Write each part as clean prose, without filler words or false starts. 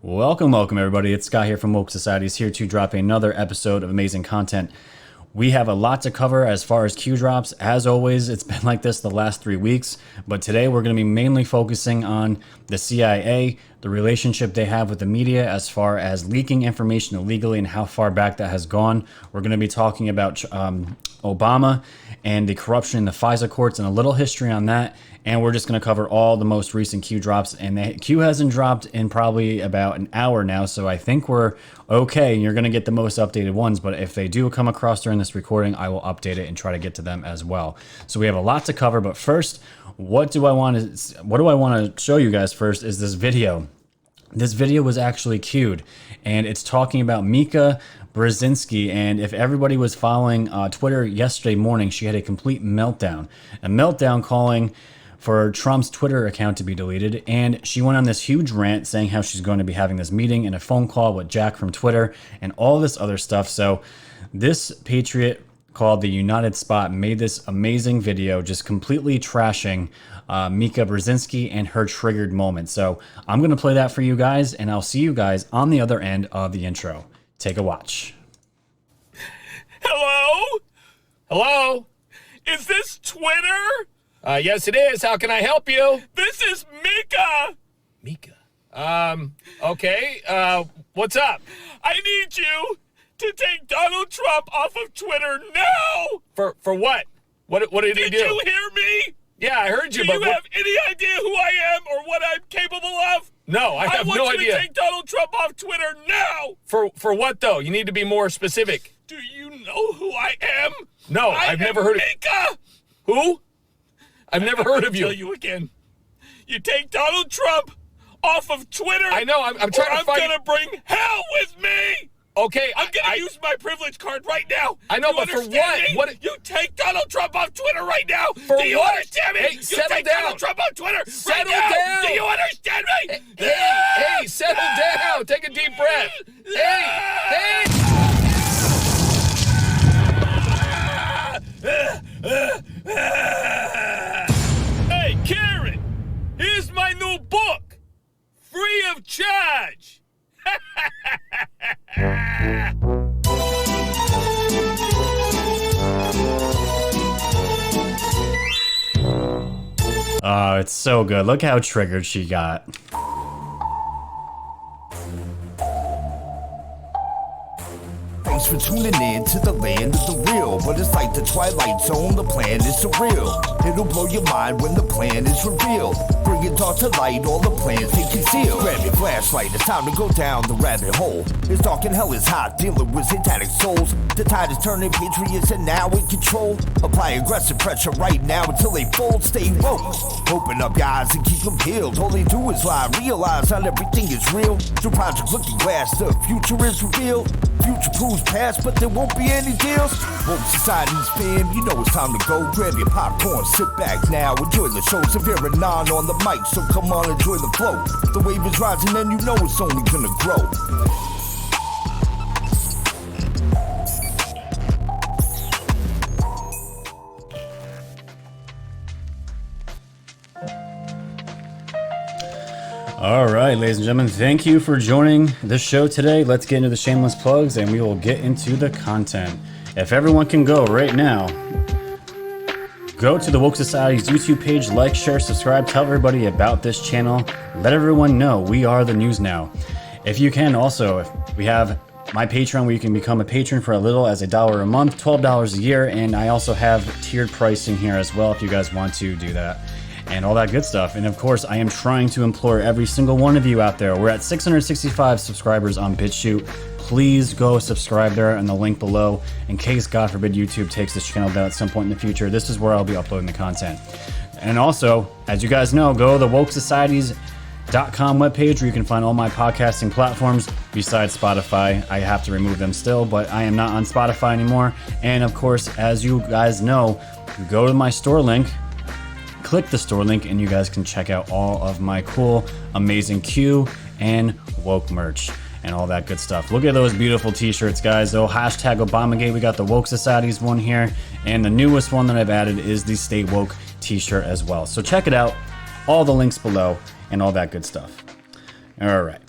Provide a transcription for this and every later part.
Welcome everybody. It's Scott here from Woke Societies, here to drop another episode of amazing content. We have a lot to cover as far as Q drops. As always, it's been like this the last 3 weeks, but today we're going to be mainly focusing on the CIA, the relationship they have with the media as far as leaking information illegally and how far back that has gone. We're going to be talking about Obama and the corruption in the FISA courts and a little history on that. And we're just going to cover all the most recent Q drops. And the Q hasn't dropped in probably about an hour now, so I think we're okay. You're going to get the most updated ones, but if they do come across during this recording, I will update it and try to get to them as well. So we have a lot to cover, but first, what do I want to show you guys first is this video. This video was actually queued, and it's talking about Mika Brzezinski. And if everybody was following Twitter yesterday morning, she had a complete meltdown. A meltdown calling for Trump's Twitter account to be deleted, and she went on this huge rant saying how she's going to be having this meeting and a phone call with Jack from Twitter and all this other stuff. So this patriot called the United Spot made this amazing video just completely trashing Mika Brzezinski and her triggered moment. So I'm going to play that for you guys, and I'll see you guys on the other end of the intro. Take a watch. Hello? Hello? Is this Twitter? Yes, it is. How can I help you? This is Mika. Mika? Okay. What's up? I need you to take Donald Trump off of Twitter now. For what? What did he do? Did you hear me? Yeah, I heard you. Do you have any idea who I am or what I'm capable of? No, I have no idea. I want you to take Donald Trump off Twitter now. For what, though? You need to be more specific. Do you know who I am? No, I've never heard of Mika. Who? I've never heard of you. I'll tell you again. You take Donald Trump off of Twitter. I know. I'm trying to find. I'm gonna bring hell with me. Okay. I'm gonna use my privilege card right now. I know, but for what? Me? What? You take Donald Trump off Twitter right now. Do you understand me? Hey, you take Donald Trump off Twitter right now. Do you understand me? Hey, settle down. Take a deep breath. Hey. Hey, Karen, here's my new book, free of charge. Oh, it's so good. Look how triggered she got. Thanks for tuning in to the land of the real. But it's like the Twilight Zone, the plan is surreal. It'll blow your mind when the plan is revealed. Bring it all to light, all the plans they conceal. Grab your flashlight, it's time to go down the rabbit hole. It's dark and hell is hot, dealing with satanic souls. The tide is turning, patriots are now in control. Apply aggressive pressure right now until they fold. Stay woke, open up your eyes and keep them peeled. All they do is lie, realize not everything is real. Through Project Looking Glass, the future is revealed. Future proves past, but there won't be any deals. Woke Society's fam, you know it's time to go. Grab your popcorn, sit back now, enjoy the show. Severe and non on the mic, so come on, enjoy the flow. The wave is rising and you know it's only gonna grow. All right, ladies and gentlemen, thank you for joining this show today. Let's get into the shameless plugs and we will get into the content. If everyone can go right now, go to the Woke Society's YouTube page, like, share, subscribe, tell everybody about this channel. Let everyone know we are the news now. If you can also, we have my Patreon where you can become a patron for as little as $1 a month, $12 a year. And I also have tiered pricing here as well if you guys want to do that. And all that good stuff. And of course, I am trying to implore every single one of you out there. We're at 665 subscribers on BitChute. Please go subscribe there in the link below in case, God forbid, YouTube takes this channel down at some point in the future. This is where I'll be uploading the content. And also, as you guys know, go to the wokesocieties.com webpage where you can find all my podcasting platforms besides Spotify. I have to remove them still, but I am not on Spotify anymore. And of course, as you guys know, go to my store link. Click the store link and you guys can check out all of my cool, amazing Q and woke merch and all that good stuff. Look at those beautiful t-shirts, guys. Oh, hashtag Obamagate. We got the Woke Societies one here, and the newest one that I've added is the Stay Woke t-shirt as well. So check it out. All the links below and all that good stuff. All right.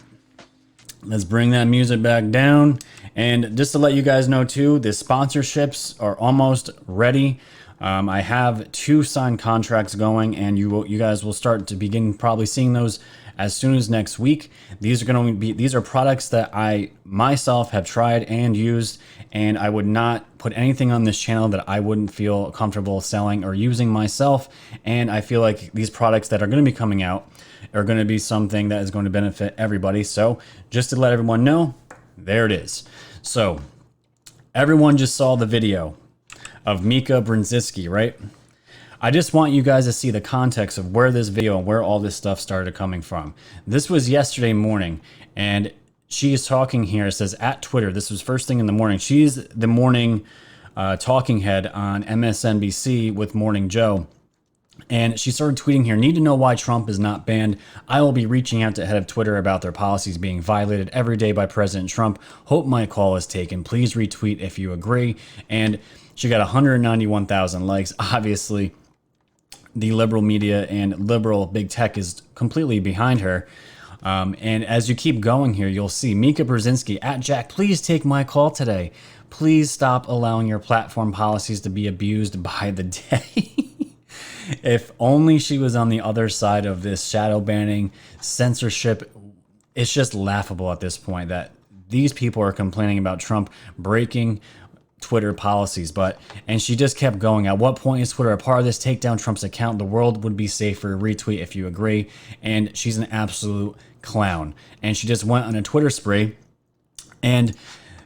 Let's bring that music back down. And just to let you guys know too, the sponsorships are almost ready. I have 2 signed contracts going, and you guys will start to begin probably seeing those as soon as next week. These are products that I myself have tried and used, and I would not put anything on this channel that I wouldn't feel comfortable selling or using myself. And I feel like these products that are going to be coming out are going to be something that is going to benefit everybody. So just to let everyone know, there it is. So everyone just saw the video of Mika Brzezinski, right? I just want you guys to see the context of where this video and where all this stuff started coming from. This was yesterday morning, and she is talking here. It says at Twitter. This was first thing in the morning. She's the morning talking head on MSNBC with Morning Joe. And she started tweeting here, need to know why Trump is not banned. I will be reaching out to head of Twitter about their policies being violated every day by President Trump. Hope my call is taken. Please retweet if you agree. And she got 191,000 likes. Obviously, the liberal media and liberal big tech is completely behind her. And as you keep going here, you'll see Mika Brzezinski at Jack, please take my call today. Please stop allowing your platform policies to be abused by the day. If only she was on the other side of this shadow banning, censorship. It's just laughable at this point that these people are complaining about Trump breaking Twitter policies. And she just kept going. At what point is Twitter a part of this? Take down Trump's account. The world would be safer. Retweet if you agree. And she's an absolute clown. And she just went on a Twitter spree. And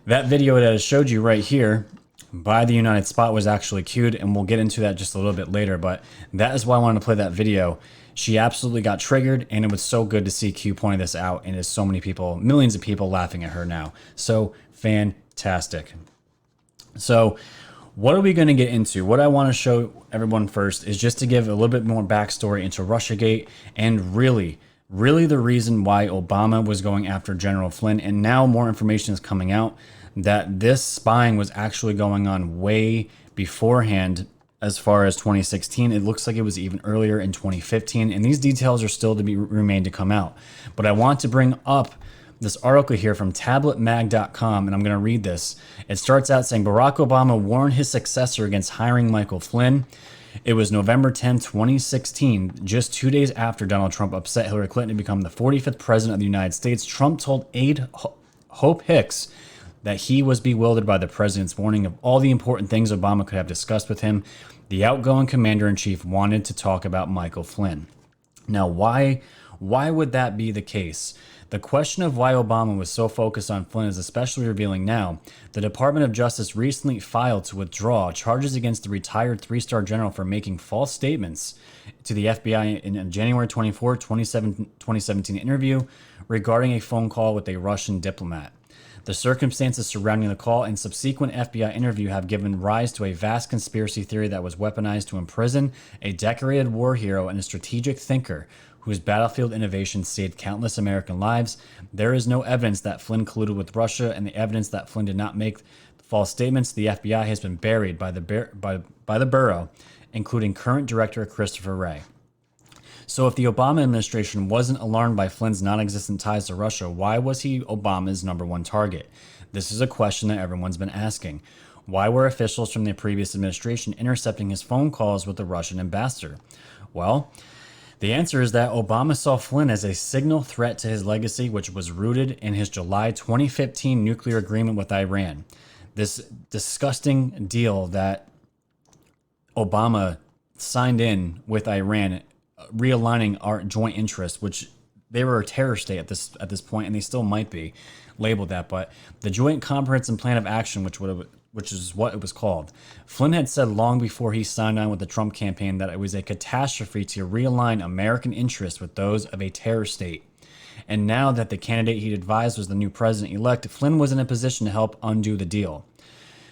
that video that I showed you right here by the United Spot was actually queued, and we'll get into that just a little bit later, but that is why I wanted to play that video. She absolutely got triggered, and it was so good to see Q pointing this out, and there's so many people, millions of people laughing at her now. So fantastic. So what are we going to get into? What I want to show everyone first is just to give a little bit more backstory into Russiagate, and really the reason why Obama was going after General Flynn, and now more information is coming out that this spying was actually going on way beforehand. As far as 2016, it looks like it was even earlier in 2015, and these details are still to remain to come out. But I want to bring up this article here from tabletmag.com, and I'm going to read this. It starts out saying Barack Obama warned his successor against hiring Michael Flynn. It was November 10, 2016, just 2 days after Donald Trump upset Hillary Clinton to become the 45th president of the United States. Trump told aide Hope Hicks that he was bewildered by the president's warning of all the important things Obama could have discussed with him. The outgoing commander-in-chief wanted to talk about Michael Flynn. Now, why would that be the case? The question of why Obama was so focused on Flynn is especially revealing now. The Department of Justice recently filed to withdraw charges against the retired 3-star general for making false statements to the FBI in a January 24, 2017 interview regarding a phone call with a Russian diplomat. The circumstances surrounding the call and subsequent FBI interview have given rise to a vast conspiracy theory that was weaponized to imprison a decorated war hero and a strategic thinker whose battlefield innovation saved countless American lives. There is no evidence that Flynn colluded with Russia, and the evidence that Flynn did not make false statements to the FBI has been buried by the Bureau, including current director Christopher Wray. So if the Obama administration wasn't alarmed by Flynn's non-existent ties to Russia, why was he Obama's #1 target? This is a question that everyone's been asking. Why were officials from the previous administration intercepting his phone calls with the Russian ambassador? Well, the answer is that Obama saw Flynn as a signal threat to his legacy, which was rooted in his July 2015 nuclear agreement with Iran. This disgusting deal that Obama signed in with Iran, realigning our joint interests, which they were a terror state at this point, and they still might be labeled that. But the Joint Comprehensive Plan of Action, which is what it was called, Flynn had said long before he signed on with the Trump campaign that it was a catastrophe to realign American interests with those of a terror state. And now that the candidate he'd advised was the new president-elect, Flynn was in a position to help undo the deal.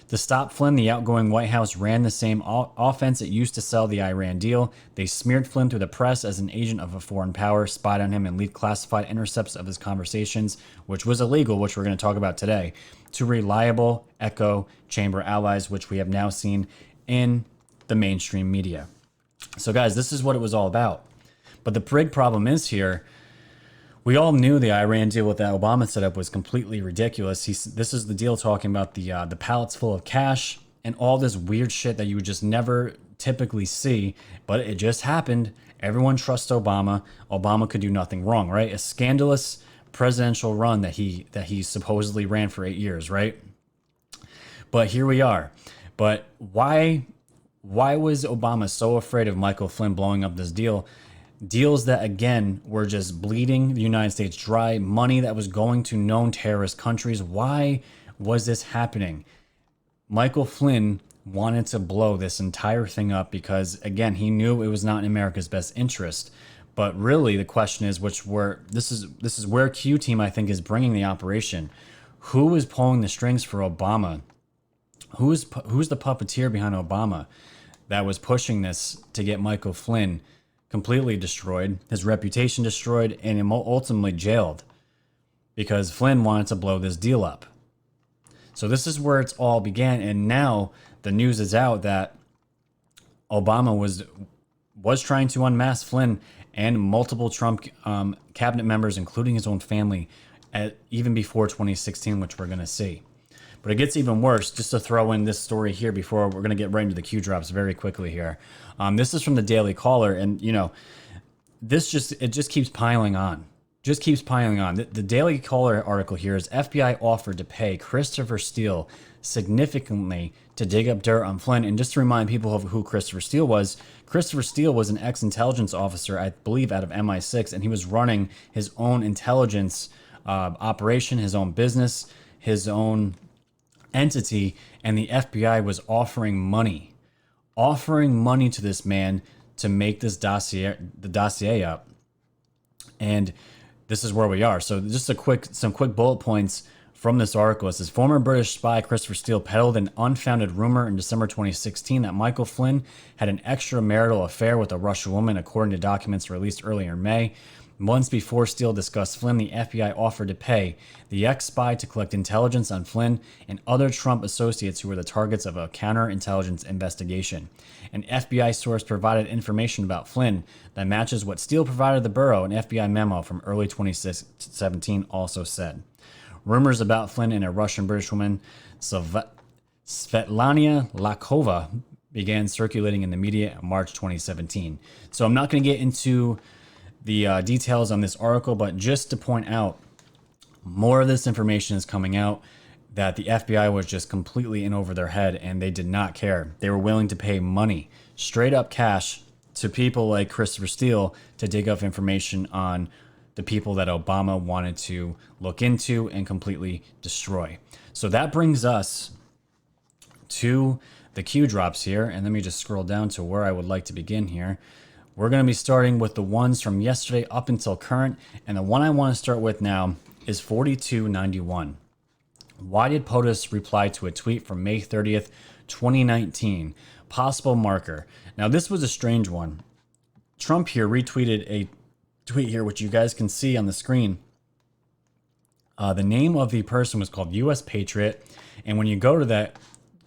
To stop Flynn, the outgoing White House ran the same offense it used to sell the Iran deal. They smeared Flynn through the press as an agent of a foreign power, spied on him, and leaked classified intercepts of his conversations, which was illegal, which we're going to talk about today, to reliable echo chamber allies, which we have now seen in the mainstream media. So guys, this is what it was all about. But the big problem is here, We all knew the Iran deal with that Obama setup was completely ridiculous. This is the deal talking about the pallets full of cash and all this weird shit that you would just never typically see, but it just happened. Everyone trusts Obama. Obama could do nothing wrong, right? A scandalous presidential run that he supposedly ran for 8 years, right? But here we are. But why was Obama so afraid of Michael Flynn blowing up this deal? Deals that, again, were just bleeding the United States dry, money that was going to known terrorist countries. Why was this happening? Michael Flynn wanted to blow this entire thing up because, again, he knew it was not in America's best interest. But really, the question is, this is where Q Team, I think, is bringing the operation. Who is pulling the strings for Obama? Who's the puppeteer behind Obama that was pushing this to get Michael Flynn completely destroyed, his reputation destroyed, and him ultimately jailed because Flynn wanted to blow this deal up? So this is where it's all began, and now the news is out that Obama was trying to unmask Flynn and multiple Trump cabinet members, including his own family, even before 2016, which we're going to see. But it gets even worse. Just to throw in this story here before we're going to get right into the Q drops very quickly here. This is from the Daily Caller, and it just keeps piling on. Just keeps piling on. The Daily Caller article here is FBI offered to pay Christopher Steele significantly to dig up dirt on Flynn. And just to remind people of who Christopher Steele was an ex-intelligence officer, I believe, out of MI6, and he was running his own intelligence operation, his own business, his own entity, and the FBI was offering money to this man to make the dossier up. And this is where we are. So just some quick bullet points from this article. It says former British spy Christopher Steele peddled an unfounded rumor in December 2016 that Michael Flynn had an extramarital affair with a Russian woman, according to documents released earlier in May. Months before Steele discussed Flynn, the FBI offered to pay the ex-spy to collect intelligence on Flynn and other Trump associates who were the targets of a counterintelligence investigation. An FBI source provided information about Flynn that matches what Steele provided the Bureau. An FBI memo from early 2017 also said. Rumors about Flynn and a Russian-British woman, Svetlana Lakova, began circulating in the media in March 2017. So I'm not going to get into the details on this article, but just to point out, more of this information is coming out that the FBI was just completely in over their head and they did not care. They were willing to pay money, straight up cash, to people like Christopher Steele to dig up information on the people that Obama wanted to look into and completely destroy. So that brings us to the Q drops here, and let me just scroll down to where I would like to begin here. We're going to be starting with the ones from yesterday up until current, and the one I want to start with now is 4291. Why did POTUS reply to a tweet from May 30th, 2019? Possible marker. Now, this was a strange one. Trump here retweeted a tweet here, which you guys can see on the screen. The name of the person was called U.S. Patriot, and when you go to that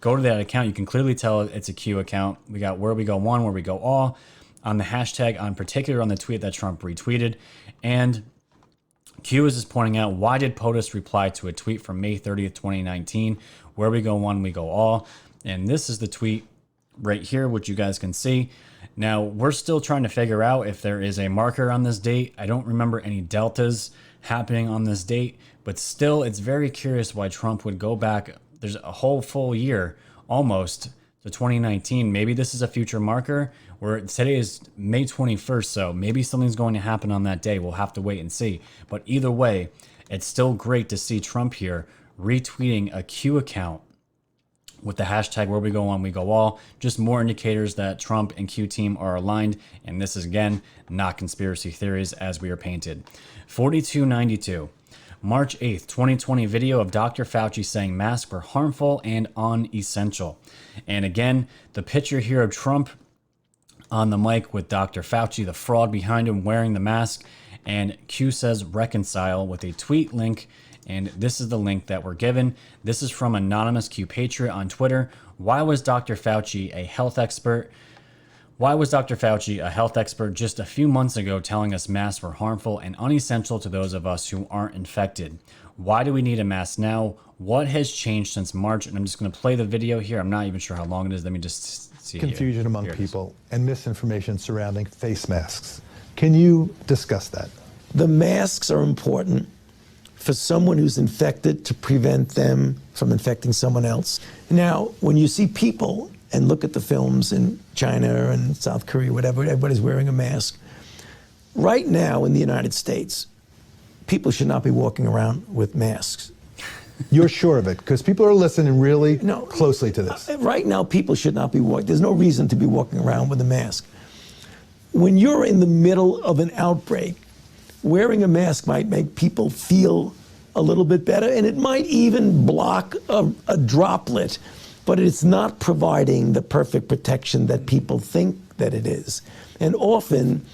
account, you can clearly tell it's a Q account. We got where we go one, where we go all, on the hashtag, on particular on the tweet that Trump retweeted. And Q is just pointing out, why did POTUS reply to a tweet from May 30th, 2019? Where we go one, we go all. And this is the tweet right here, which you guys can see. Now, we're still trying to figure out if there is a marker on this date. I don't remember any deltas happening on this date, but still, it's very curious why Trump would go back. There's a whole full year almost to 2019. Maybe this is a future marker. Where today is May 21st, so maybe something's going to happen on that day. We'll have to wait and see. But either way, it's still great to see Trump here retweeting a Q account with the hashtag where we go on, we go all. Just more indicators that Trump and Q team are aligned. And this is, again, not conspiracy theories as we are painted. 4292. March 8th, 2020 video of Dr. Fauci saying masks were harmful and unessential. And again, the picture here of Trump on the mic with Dr. Fauci, the fraud behind him wearing the mask, and Q says reconcile with a tweet link, and this is the link that we're given. This is from Anonymous Q Patriot on Twitter. Why was Dr. Fauci, a health expert, Why was Dr. Fauci, a health expert, just a few months ago telling us masks were harmful and unessential to those of us who aren't infected? Why do we need a mask now? What has changed since March? And I'm just going to play the video here. I'm not even sure how long it is. Let me just see. Confusion among people and misinformation surrounding face masks. Can you discuss that? The masks are important for someone who's infected to prevent them from infecting someone else. Now, when you see people and look at the films in China and South Korea, whatever, everybody's wearing a mask. Right now in the United States, people should not be walking around with masks. You're sure of it? Because people are listening really closely to this. Right now, people should not be walking. There's no reason to be walking around with a mask. When you're in the middle of an outbreak, wearing a mask might make people feel a little bit better, and it might even block a droplet, but it's not providing the perfect protection that people think that it is. And often,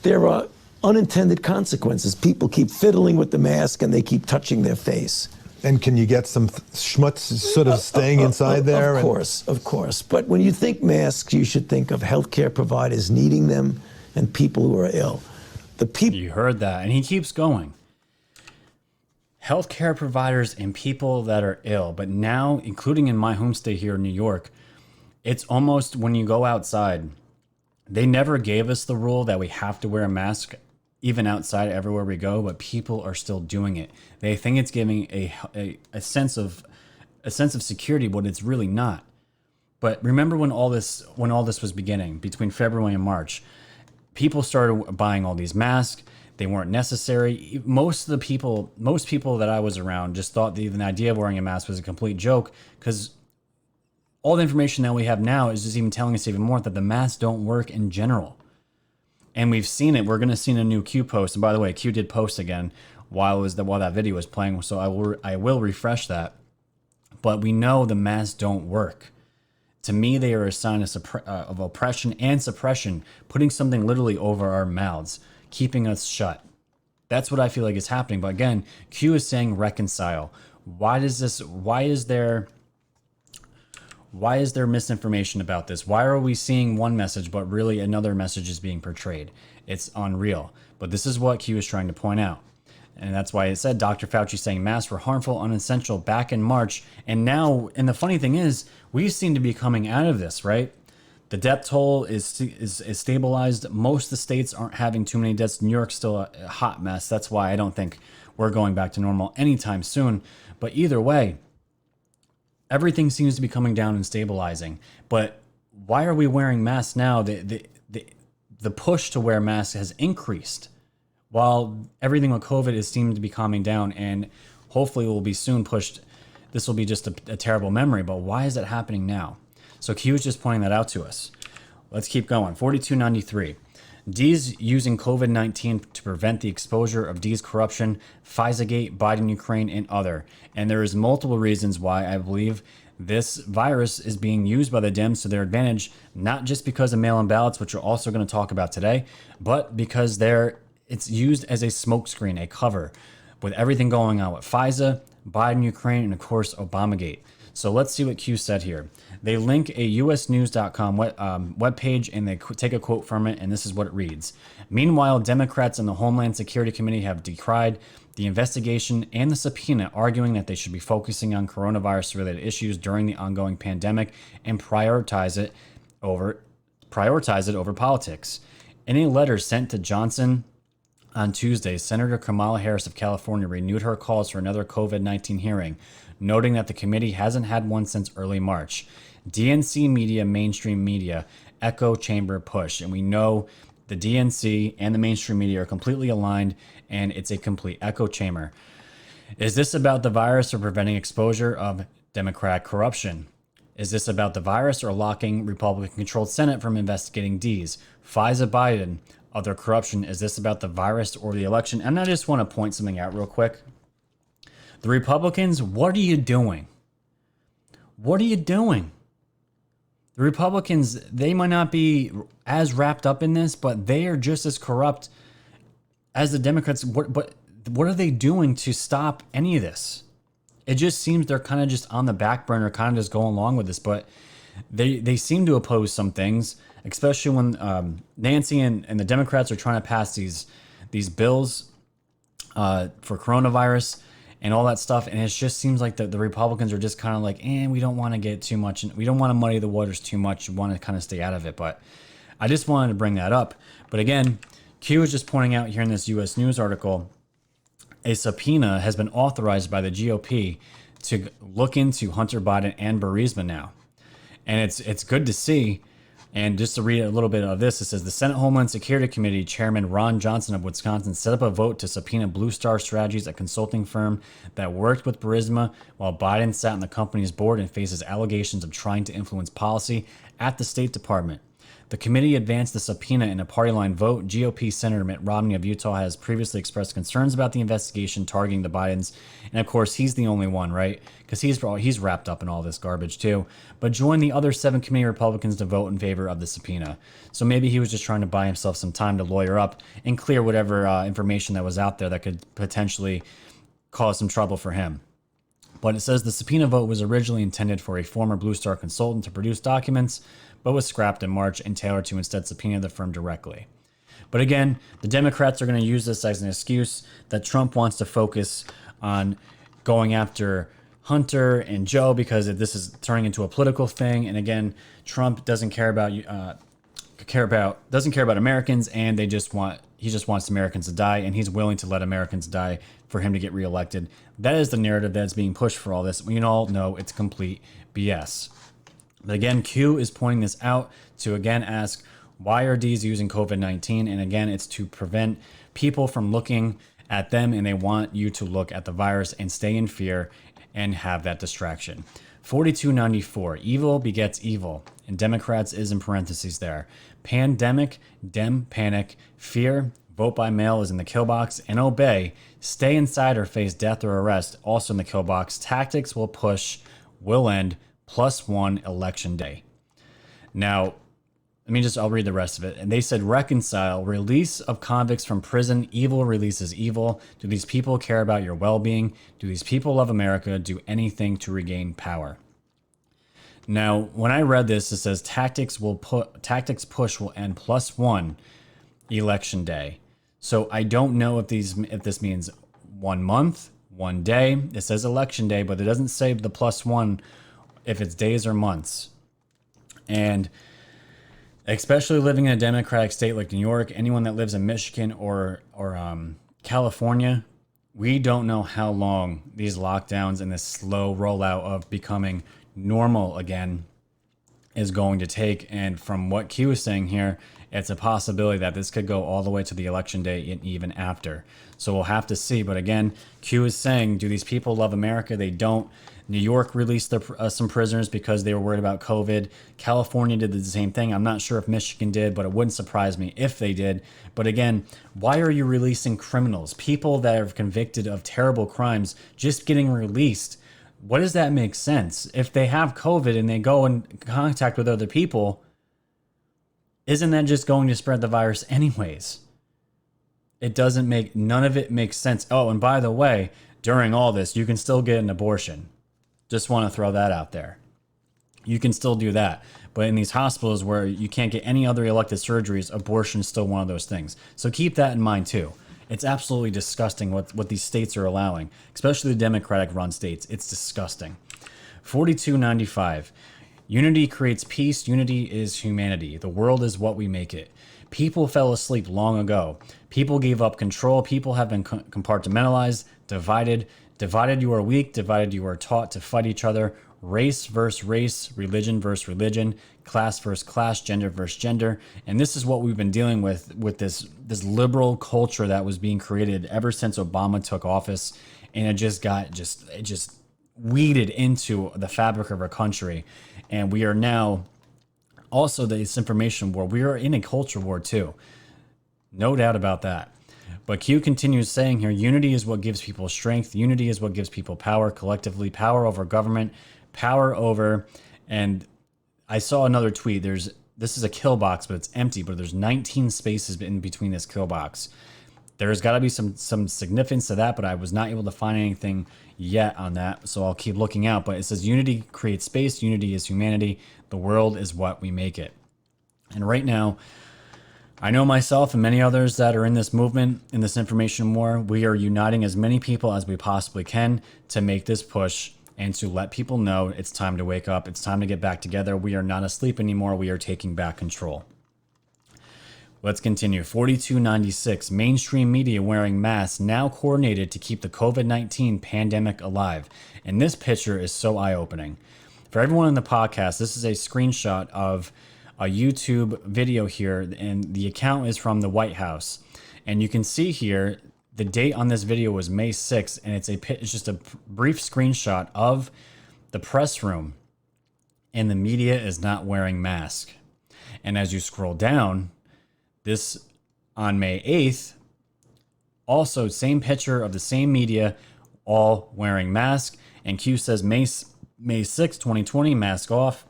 there are unintended consequences. People keep fiddling with the mask and they keep touching their face. And can you get some schmutz sort of staying inside there? Of course. But when you think masks, you should think of healthcare providers needing them and people who are ill. You heard that, and he keeps going. Healthcare providers and people that are ill, but now, including in my homestay here in New York, it's almost when you go outside, they never gave us the rule that we have to wear a mask even outside everywhere we go, but people are still doing it. They think it's giving a sense of security, but it's really not. But remember when all this was beginning, between February and March, people started buying all these masks. They weren't necessary. Most people that I was around just thought that even the idea of wearing a mask was a complete joke, because all the information that we have now is just even telling us even more that the masks don't work in general. And we've seen it. We're going to see a new Q post. And by the way, Q did post again while that video was playing. So I will refresh that. But we know the masks don't work. To me, they are a sign of oppression and suppression, putting something literally over our mouths, keeping us shut. That's what I feel like is happening. But again, Q is saying reconcile. Why is there misinformation about this? Why are we seeing one message, but really another message is being portrayed? It's unreal. But this is what Q is trying to point out. And that's why it said Dr. Fauci saying masks were harmful, unessential back in March. And now, and the funny thing is, we seem to be coming out of this, right? The death toll is stabilized. Most of the states aren't having too many deaths. New York's still a hot mess. That's why I don't think we're going back to normal anytime soon. But either way, everything seems to be coming down and stabilizing. But why are we wearing masks now? The push to wear masks has increased, while everything with COVID seemed to be calming down, and hopefully will be soon pushed. This will be just a terrible memory, but why is that happening now? So Q is just pointing that out to us. Let's keep going. 4293. D's using COVID-19 to prevent the exposure of D's corruption, FISA-gate, Biden, Ukraine, and other. And there is multiple reasons why I believe this virus is being used by the Dems to their advantage, not just because of mail-in ballots, which we're also going to talk about today, but because it's used as a smokescreen, a cover, with everything going on with FISA, Biden, Ukraine, and of course, Obamagate. So let's see what Q said here. They link a usnews.com webpage and they take a quote from it, and this is what it reads. Meanwhile, Democrats in the Homeland Security Committee have decried the investigation and the subpoena, arguing that they should be focusing on coronavirus-related issues during the ongoing pandemic and prioritize it over politics. In a letter sent to Johnson on Tuesday, Senator Kamala Harris of California renewed her calls for another COVID-19 hearing, noting that the committee hasn't had one since early March. DNC media, mainstream media, echo chamber push. And we know the DNC and the mainstream media are completely aligned, and it's a complete echo chamber. Is this about the virus or preventing exposure of Democrat corruption? Is this about the virus or locking Republican-controlled Senate from investigating D's? FISA, Biden, other corruption. Is this about the virus or the election? And I just want to point something out real quick. The Republicans, what are you doing? What are you doing? The Republicans, they might not be as wrapped up in this, but they are just as corrupt as the Democrats. What are they doing to stop any of this? It just seems they're kind of just on the back burner, kind of just going along with this. But they seem to oppose some things, especially when Nancy and the Democrats are trying to pass these bills for coronavirus and all that stuff. And it just seems like the Republicans are just kind of like, we don't want to get too much. We don't want to muddy the waters too much. We want to kind of stay out of it. But I just wanted to bring that up. But again, Q is just pointing out here in this U.S. News article, a subpoena has been authorized by the GOP to look into Hunter Biden and Burisma now. And it's good to see. And just to read a little bit of this, it says the Senate Homeland Security Committee Chairman Ron Johnson of Wisconsin set up a vote to subpoena Blue Star Strategies, a consulting firm that worked with Burisma while Biden sat on the company's board and faces allegations of trying to influence policy at the State Department. The committee advanced the subpoena in a party line vote. GOP Senator Mitt Romney of Utah has previously expressed concerns about the investigation targeting the Bidens. And of course, he's the only one, right? Because he's wrapped up in all this garbage too. But joined the other 7 committee Republicans to vote in favor of the subpoena. So maybe he was just trying to buy himself some time to lawyer up and clear whatever information that was out there that could potentially cause some trouble for him. But it says the subpoena vote was originally intended for a former Blue Star consultant to produce documents, but was scrapped in March and tailored to instead subpoena the firm directly. But again, the Democrats are going to use this as an excuse that Trump wants to focus on going after Hunter and Joe because this is turning into a political thing. And again, Trump doesn't care about Americans, and he just wants Americans to die, and he's willing to let Americans die for him to get reelected. That is the narrative that's being pushed for all this. We all know it's complete BS. But again, Q is pointing this out to again ask, why are D's using COVID-19? And again, it's to prevent people from looking at them, and they want you to look at the virus and stay in fear and have that distraction. 4294, evil begets evil, and Democrats is in parentheses there. Pandemic, dem, panic, fear, vote by mail is in the kill box, and obey, stay inside or face death or arrest, also in the kill box. Tactics will push, will end, +1 election day. Now, I'll read the rest of it. And they said, reconcile, release of convicts from prison, evil releases evil. Do these people care about your well-being? Do these people love America? Do anything to regain power? Now, when I read this, it says tactics push will end +1 election day. So I don't know if this means 1 month, 1 day. It says election day, but it doesn't say the +1 if it's days or months. And especially living in a Democratic state like New York, anyone that lives in Michigan or California, we don't know how long these lockdowns and this slow rollout of becoming normal again is going to take. And from what Q is saying here, it's a possibility that this could go all the way to the election day and even after. So we'll have to see. But again, Q is saying, do these people love America? They don't. New York released some prisoners because they were worried about COVID. California did the same thing. I'm not sure if Michigan did, but it wouldn't surprise me if they did. But again, why are you releasing criminals? People that are convicted of terrible crimes just getting released. What does that make sense? If they have COVID and they go in contact with other people, isn't that just going to spread the virus anyways? None of it makes sense. Oh, and by the way, during all this, you can still get an abortion. Just want to throw that out there. You can still do that. But in these hospitals where you can't get any other elective surgeries, abortion is still one of those things. So keep that in mind too. It's absolutely disgusting what these states are allowing, especially the Democratic-run states. It's disgusting. 4295. Unity creates peace. Unity is humanity. The world is what we make it. People fell asleep long ago. People gave up control. People have been compartmentalized, divided. Divided you are weak, divided you are taught to fight each other. Race versus race, religion versus religion, class versus class, gender versus gender. And this is what we've been dealing with this liberal culture that was being created ever since Obama took office. And it just weeded into the fabric of our country. And we are now also this information war. We are in a culture war too. No doubt about that. But Q continues saying here, unity is what gives people strength. Unity is what gives people power collectively, power over government, power over, and I saw another tweet. This is a kill box, but it's empty, but there's 19 spaces in between this kill box. There's got to be some significance to that, but I was not able to find anything yet on that, so I'll keep looking out. But it says unity creates space, unity is humanity, the world is what we make it. And right now, I know myself and many others that are in this movement, in this information war, we are uniting as many people as we possibly can to make this push and to let people know it's time to wake up, it's time to get back together. We are not asleep anymore, we are taking back control. Let's continue. 4296, mainstream media wearing masks now coordinated to keep the COVID-19 pandemic alive. And this picture is so eye-opening. For everyone in the podcast, this is a screenshot of a YouTube video here, and the account is from the White House. And you can see here, the date on this video was May 6th, and it's just a brief screenshot of the press room, and the media is not wearing masks. And as you scroll down, this on May 8th, also same picture of the same media, all wearing masks. And Q says May 6, 2020, mask off.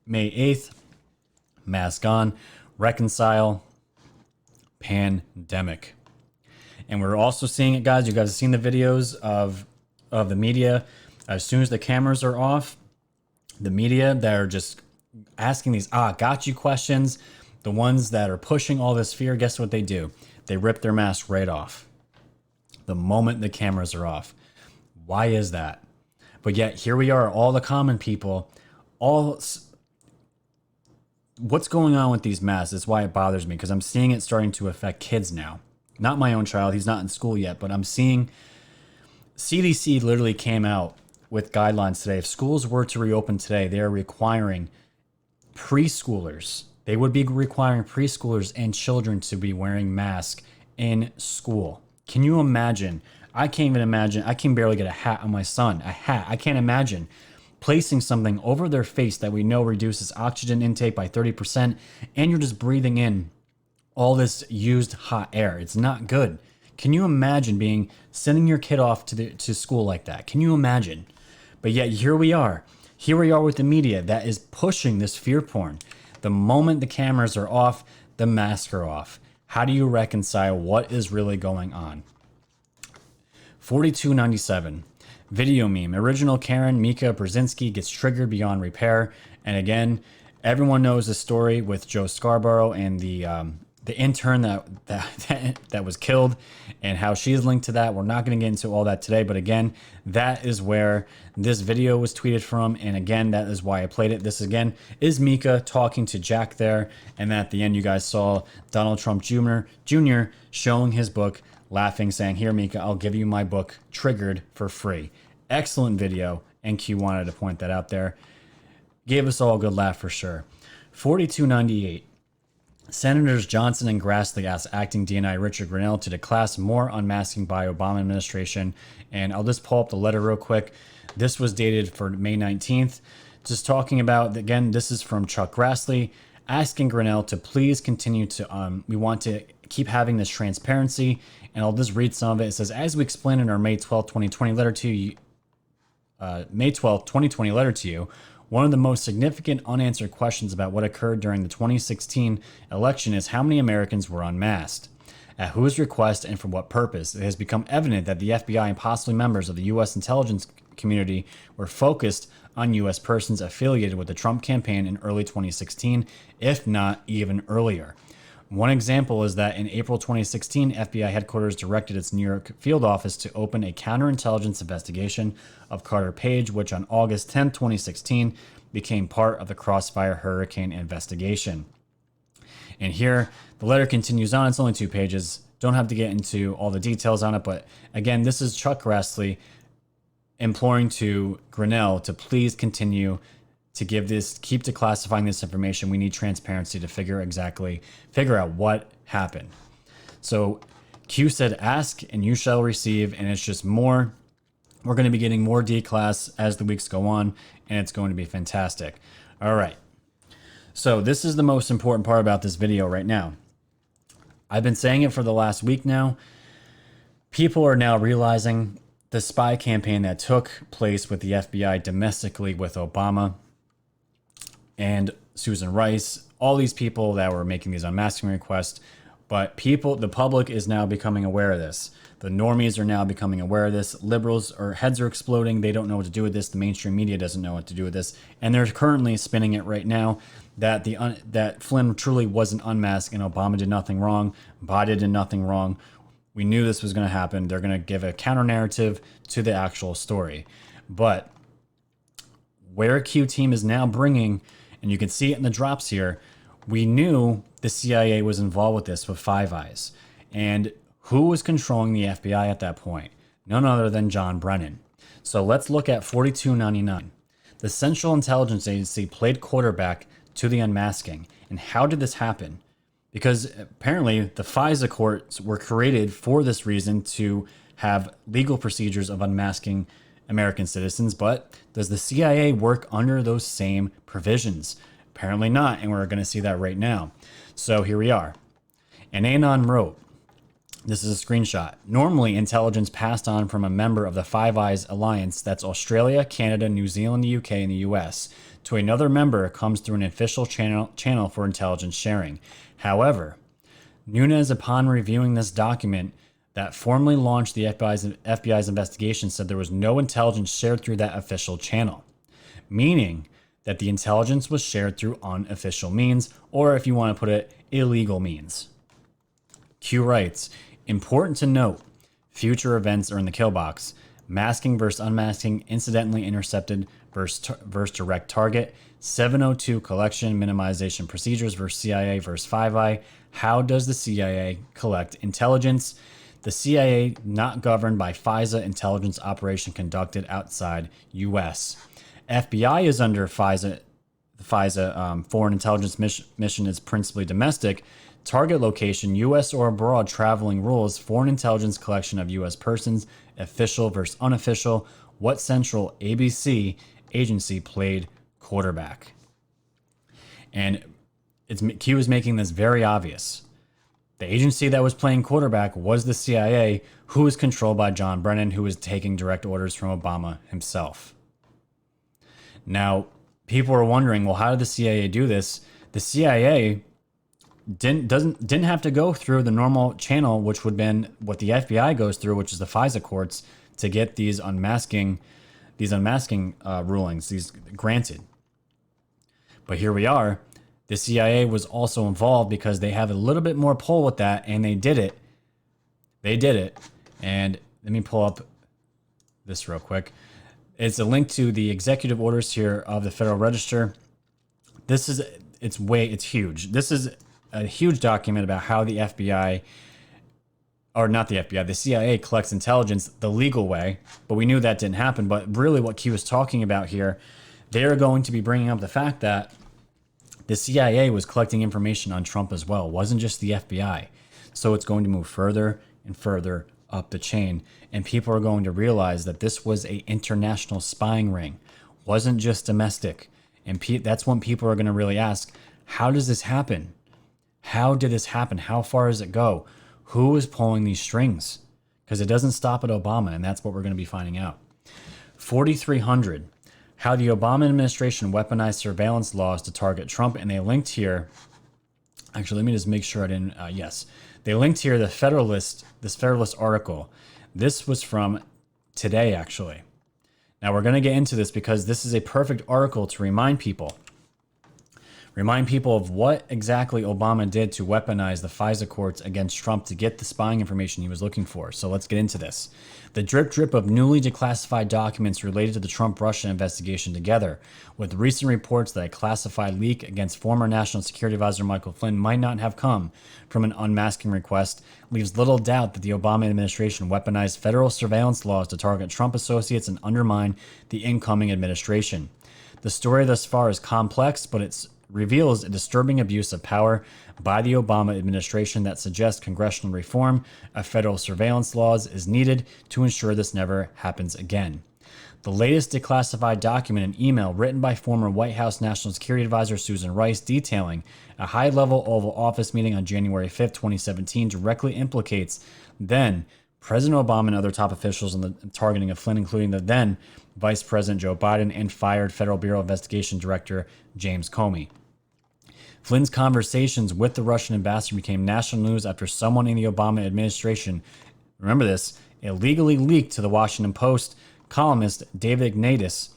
May 8th, mask on. Reconcile. Pandemic. And we're also seeing it, guys. You guys have seen the videos of the media. As soon as the cameras are off, the media, they're just asking these got you questions. The ones that are pushing all this fear, guess what they do? They rip their mask right off the moment the cameras are off. Why is that? But yet here we are, all the common people, what's going on with these masks? That's why it bothers me, because I'm seeing it starting to affect kids now. Not my own child, he's not in school yet, but I'm seeing CDC literally came out with guidelines today. If schools were to reopen today, they are requiring preschoolers. They would be requiring preschoolers and children to be wearing masks in school. Can you imagine? I can't even imagine. I can barely get a hat on my son. A hat. I can't imagine placing something over their face that we know reduces oxygen intake by 30%, and you're just breathing in all this used hot air. It's not good. Can you imagine sending your kid off to school like that? Can you imagine? But yet here we are. Here we are with the media that is pushing this fear porn. The moment the cameras are off, the masks are off. How do you reconcile what is really going on? 4297. Video meme. Original Karen Mika Brzezinski gets triggered beyond repair. And again, everyone knows the story with Joe Scarborough and the intern that was killed and how she's linked to that. We're not going to get into all that today, but again, that is where this video was tweeted from, and again, that is why I played it. This again is Mika talking to Jack there, and at the end you guys saw Donald Trump Jr. showing his book, laughing, saying, "Here, Mika, I'll give you my book, Triggered, for free." Excellent video, and Q wanted to point that out there. Gave us all a good laugh for sure. 4298. Senators Johnson and Grassley asked acting DNI Richard Grenell to declass more unmasking by Obama administration. And I'll just pull up the letter real quick. This was dated for May 19th. Just talking about, again, this is from Chuck Grassley, asking Grenell to please continue to, we want to keep having this transparency. And I'll just read some of it. It says, as we explained in our May 12, 2020 letter to you, May 12, 2020 letter to you, one of the most significant unanswered questions about what occurred during the 2016 election is how many Americans were unmasked, at whose request, and for what purpose. It has become evident that the FBI and possibly members of the U.S. intelligence community were focused on U.S. persons affiliated with the Trump campaign in early 2016, if not even earlier. One example is that in April 2016, FBI headquarters directed its New York field office to open a counterintelligence investigation of Carter Page, which on August 10, 2016, became part of the Crossfire Hurricane investigation. And here, the letter continues on. It's only 2 pages. Don't have to get into all the details on it, but again, this is Chuck Grassley imploring to Grenell to please continue to keep declassifying this information. We need transparency to figure out what happened. So Q said, ask and you shall receive. And it's just more. We're going to be getting more declass as the weeks go on, and it's going to be fantastic. All right. So this is the most important part about this video right now. I've been saying it for the last week now. People are now realizing the spy campaign that took place with the FBI domestically with Obama and Susan Rice, all these people that were making these unmasking requests, But the public is now becoming aware of this. The normies are now becoming aware of this. Liberals, or heads are exploding. They don't know what to do with this. The mainstream media doesn't know what to do with this. And they're currently spinning it right now that that Flynn truly wasn't unmasked and Obama did nothing wrong. Biden did nothing wrong. We knew this was going to happen. They're going to give a counter narrative to the actual story. But where Q team is now bringing, and you can see it in the drops here, we knew the CIA was involved with this with Five Eyes. And who was controlling the FBI at that point? None other than John Brennan. So let's look at 4299. The Central Intelligence Agency played quarterback to the unmasking. And how did this happen? Because apparently the FISA courts were created for this reason, to have legal procedures of unmasking American citizens. But does the CIA work under those same provisions? Apparently not, and we're going to see that right now. So here we are. And Anon wrote, this is a screenshot. Normally, intelligence passed on from a member of the Five Eyes Alliance, that's Australia, Canada, New Zealand, the UK, and the US, to another member comes through an official channel for intelligence sharing. However, Nunes, upon reviewing this document that formally launched the FBI's investigation, said there was no intelligence shared through that official channel, meaning that the intelligence was shared through unofficial means, or if you want to put it, illegal means. Q writes, important to note, future events are in the kill box. Masking versus unmasking, incidentally intercepted versus direct target. 702 collection minimization procedures versus CIA versus Five Eye. How does the CIA collect intelligence? The CIA not governed by FISA intelligence operation conducted outside U.S. FBI is under FISA. The FISA foreign intelligence mission is principally domestic. Target location, U.S. or abroad, traveling rules, foreign intelligence collection of U.S. persons, official versus unofficial. What central ABC agency played quarterback? And Q is making this very obvious. The agency that was playing quarterback was the CIA, who was controlled by John Brennan, who was taking direct orders from Obama himself. Now, people are wondering, well, how did the CIA do this? The CIA didn't have to go through the normal channel, which would have been what the FBI goes through, which is the FISA courts, to get these unmasking rulings, these granted. But here we are. The CIA was also involved because they have a little bit more pull with that, and they did it. And let me pull up this real quick. It's a link to the executive orders here of the Federal Register. It's huge. This is a huge document about how the FBI, or not the FBI, the CIA collects intelligence the legal way, but we knew that didn't happen. But really what Q is talking about here, they're going to be bringing up the fact that the CIA was collecting information on Trump as well. It wasn't just the FBI. So it's going to move further and further up the chain, and people are going to realize that this was an international spying ring, wasn't just domestic. And that's when people are going to really ask, how does this happen? How did this happen? How far does it go? Who is pulling these strings? Because it doesn't stop at Obama, and that's what we're going to be finding out. 4300, how the Obama administration weaponized surveillance laws to target Trump, and they linked here. Actually, let me just make sure I didn't. Yes, they linked here this Federalist article. This was from today, actually. Now we're going to get into this because this is a perfect article to remind people of what exactly Obama did to weaponize the FISA courts against Trump to get the spying information he was looking for. So let's get into this. The drip of newly declassified documents related to the Trump-Russia investigation, together with recent reports that a classified leak against former National Security Advisor Michael Flynn might not have come from an unmasking request, leaves little doubt that the Obama administration weaponized federal surveillance laws to target Trump associates and undermine the incoming administration. The story thus far is complex, but it reveals a disturbing abuse of power by the Obama administration that suggests congressional reform of federal surveillance laws is needed to ensure this never happens again. The latest declassified document, an email written by former White House National Security Advisor Susan Rice detailing a high-level Oval Office meeting on January 5, 2017, directly implicates then President Obama and other top officials in the targeting of Flynn, including the then Vice President Joe Biden and fired Federal Bureau of Investigation Director James Comey. Flynn's conversations with the Russian ambassador became national news after someone in the Obama administration, remember this, illegally leaked to the Washington Post columnist David Ignatius,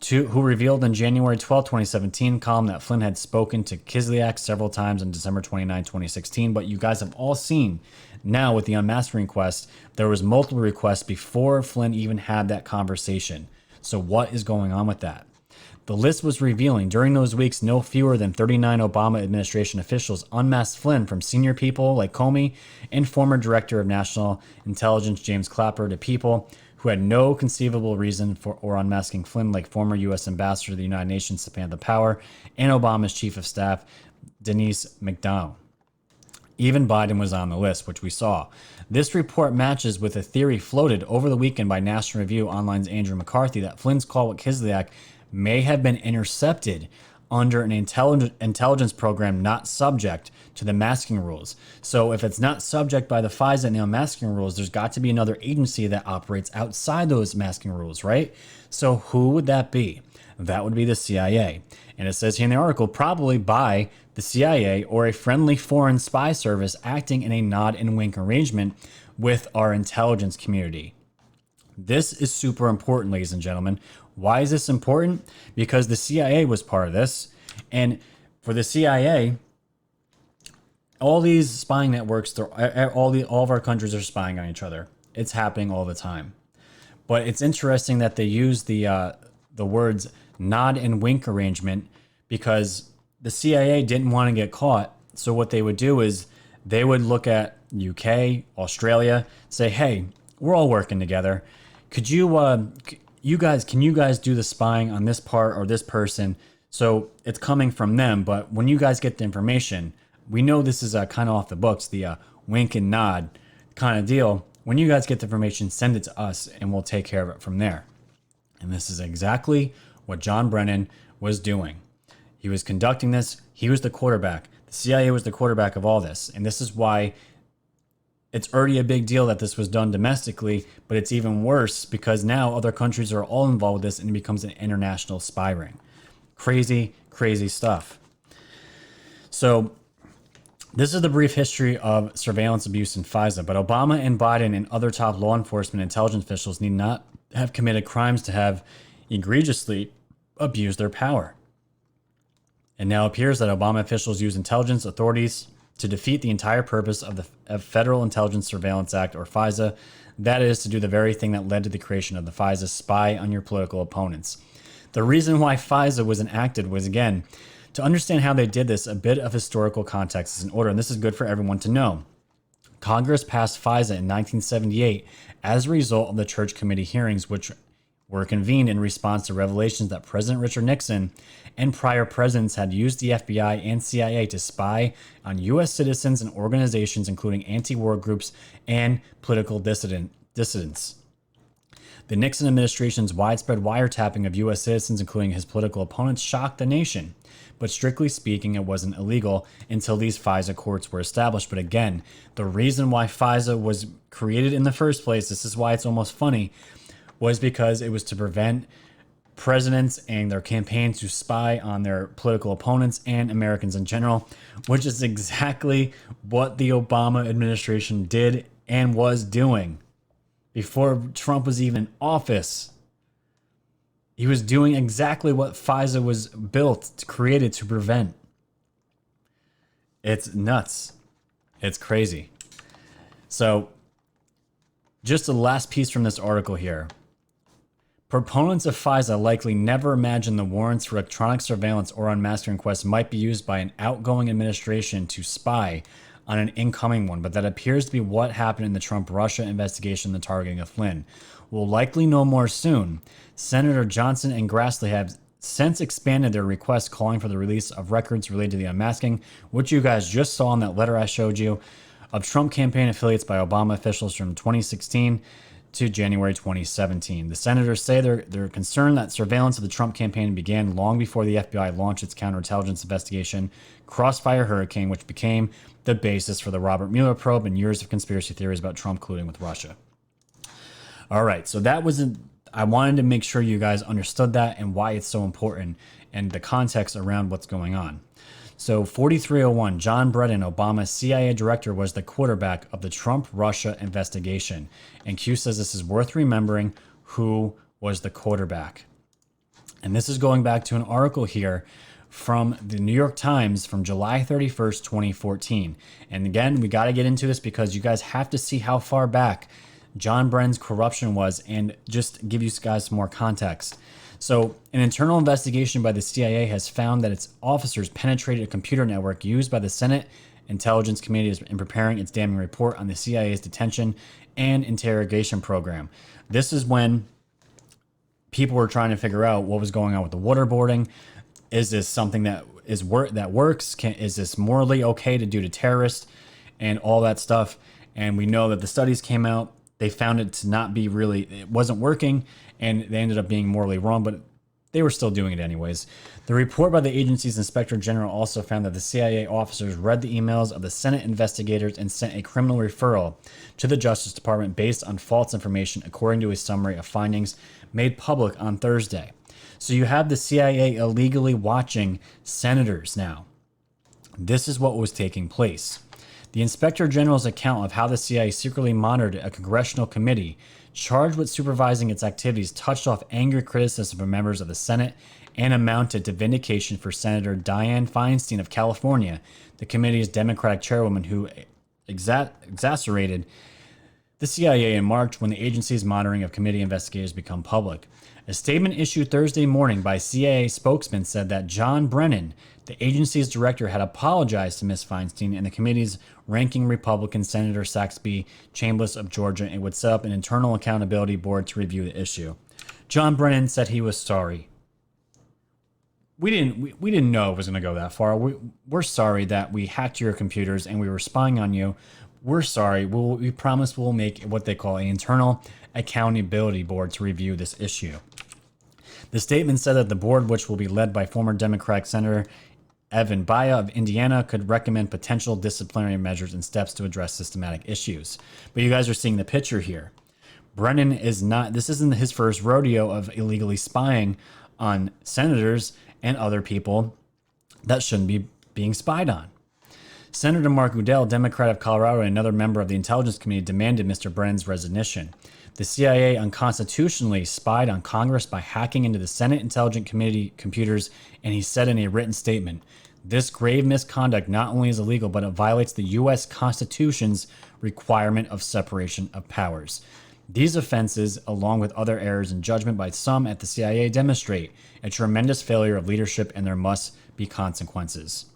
who revealed in January 12, 2017 column that Flynn had spoken to Kislyak several times on December 29, 2016. But you guys have all seen now with the unmasking request, there was multiple requests before Flynn even had that conversation. So what is going on with that? The list was revealing during those weeks no fewer than 39 Obama administration officials unmasked Flynn, from senior people like Comey and former Director of National Intelligence James Clapper to people who had no conceivable reason for or unmasking Flynn, like former U.S. Ambassador to the United Nations Samantha Power and Obama's Chief of Staff Denise McDonough. Even Biden was on the list, which we saw. This report matches with a theory floated over the weekend by National Review Online's Andrew McCarthy that Flynn's call with Kislyak may have been intercepted under an intelligence program not subject to the masking rules. So if it's not subject by the FISA and the unmasking rules, there's got to be another agency that operates outside those masking rules, right? So who would that be? That would be the CIA. And it says here in the article, probably by the CIA or a friendly foreign spy service acting in a nod and wink arrangement with our intelligence community. This is super important, ladies and gentlemen. Why is this important? Because the CIA was part of this. And for the CIA, all these spying networks, all of our countries are spying on each other. It's happening all the time. But it's interesting that they use the words nod and wink arrangement because the CIA didn't want to get caught. So what they would do is they would look at UK, Australia, say, hey, we're all working together. Could you, can you guys do the spying on this part or this person? So it's coming from them. But when you guys get the information, we know this is kind of off the books, the wink and nod kind of deal. When you guys get the information, send it to us and we'll take care of it from there. And this is exactly what John Brennan was doing. He was conducting this. He was the quarterback. The CIA was the quarterback of all this. And this is why it's already a big deal that this was done domestically, but it's even worse because now other countries are all involved with this and it becomes an international spy ring. Crazy, crazy stuff. So this is the brief history of surveillance abuse in FISA, but Obama and Biden and other top law enforcement intelligence officials need not have committed crimes to have egregiously abused their power. It now appears that Obama officials use intelligence authorities to defeat the entire purpose of the Federal Intelligence Surveillance Act, or FISA, that is, to do the very thing that led to the creation of the FISA, spy on your political opponents. The reason why FISA was enacted was, again, to understand how they did this, a bit of historical context is in order, and this is good for everyone to know. Congress passed FISA in 1978 as a result of the Church Committee hearings, which were convened in response to revelations that President Richard Nixon and prior presidents had used the FBI and CIA to spy on U.S. citizens and organizations, including anti-war groups and political dissidents. The Nixon administration's widespread wiretapping of U.S. citizens, including his political opponents, shocked the nation. But strictly speaking, it wasn't illegal until these FISA courts were established. But again, the reason why FISA was created in the first place, this is why it's almost funny, was because it was to prevent presidents and their campaigns to spy on their political opponents and Americans in general, which is exactly what the Obama administration did and was doing before Trump was even in office. He was doing exactly what FISA was built, created to prevent. It's nuts. It's crazy. So, just the last piece from this article here. Proponents of FISA likely never imagined the warrants for electronic surveillance or unmasking requests might be used by an outgoing administration to spy on an incoming one, but that appears to be what happened in the Trump-Russia investigation and the targeting of Flynn. We'll likely know more soon. Senator Johnson and Grassley have since expanded their request calling for the release of records related to the unmasking, which you guys just saw in that letter I showed you, of Trump campaign affiliates by Obama officials from 2016 to January 2017. The senators say they're concerned that surveillance of the Trump campaign began long before the FBI launched its counterintelligence investigation, Crossfire Hurricane, which became the basis for the Robert Mueller probe and years of conspiracy theories about Trump colluding with Russia. All right, so that was I wanted to make sure you guys understood that and why it's so important and the context around what's going on. So 4301, John Brennan, Obama's CIA director, was the quarterback of the Trump-Russia investigation. And Q says this is worth remembering who was the quarterback. And this is going back to an article here from the New York Times from July 31st, 2014. And again, we got to get into this because you guys have to see how far back John Brennan's corruption was and just give you guys some more context. So, an internal investigation by the CIA has found that its officers penetrated a computer network used by the Senate Intelligence Committee in preparing its damning report on the CIA's detention and interrogation program. This is when people were trying to figure out what was going on with the waterboarding. Is this something that works? Is this morally okay to do to terrorists and all that stuff? And we know that the studies came out. They found it to not be it wasn't working, and they ended up being morally wrong, but they were still doing it anyways. The report by the agency's inspector general also found that the CIA officers read the emails of the Senate investigators and sent a criminal referral to the Justice Department based on false information, according to a summary of findings made public on Thursday. So you have the CIA illegally watching senators now. This is what was taking place. The Inspector General's account of how the CIA secretly monitored a congressional committee charged with supervising its activities touched off angry criticism from members of the Senate and amounted to vindication for Senator Dianne Feinstein of California, the committee's Democratic chairwoman, who exacerbated the CIA in March when the agency's monitoring of committee investigators became public. A statement issued Thursday morning by CIA spokesman said that John Brennan, the agency's director, had apologized to Ms. Feinstein and the committee's ranking Republican Senator Saxby Chambliss of Georgia and would set up an internal accountability board to review the issue. John Brennan said he was sorry. We didn't know it was going to go that far. We're sorry that we hacked your computers and we were spying on you. We're sorry. We promise we'll make what they call an internal accountability board to review this issue. The statement said that the board, which will be led by former Democratic Senator Evan Baya of Indiana, could recommend potential disciplinary measures and steps to address systematic issues. But you guys are seeing the picture here. Brennan this isn't his first rodeo of illegally spying on senators and other people that shouldn't be being spied on. Senator Mark Udell, Democrat of Colorado, and another member of the Intelligence Committee demanded Mr. Brennan's resignation. The CIA unconstitutionally spied on Congress by hacking into the Senate Intelligence Committee computers, and he said in a written statement, "This grave misconduct not only is illegal, but it violates the U.S. Constitution's requirement of separation of powers. These offenses, along with other errors in judgment by some at the CIA, demonstrate a tremendous failure of leadership, and there must be consequences."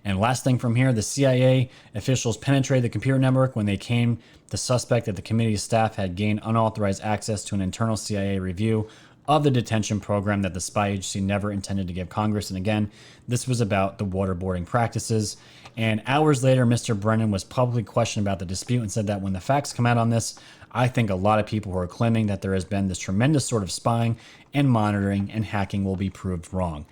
And last thing from here, the CIA officials penetrated the computer network when they came to suspect that the committee's staff had gained unauthorized access to an internal CIA review of the detention program that the spy agency never intended to give Congress. And again, this was about the waterboarding practices. And hours later, Mr. Brennan was publicly questioned about the dispute and said that when the facts come out on this, I think a lot of people who are claiming that there has been this tremendous sort of spying and monitoring and hacking will be proved wrong.